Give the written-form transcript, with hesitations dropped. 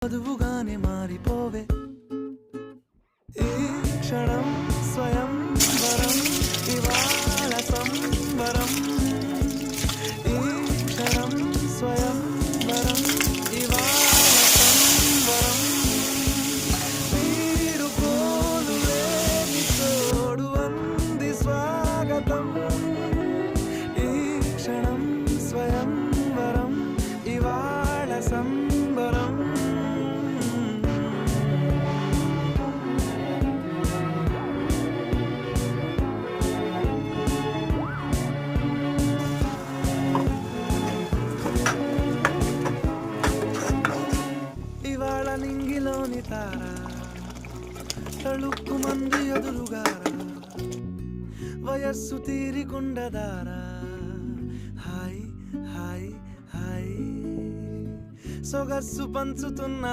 చదువుగానే మారిపోవే ఈ క్షణం స్వయం వరం ఇవాళ సంబరం ఈ క్షణం స్వయం వరం ఇవాళ సంబరం మీరు కోలువేని తోడు అంది స్వాగతం ఈ క్షణం స్వయం వరం ఇవాళ సంబరం ఇవాళ నింగిలోని తార తళుక్కు మంది ఎదురుగారా వయస్సు తీరికుండదారా హాయ్ హాయ్ హాయ్ సొగస్సు పంచుతున్న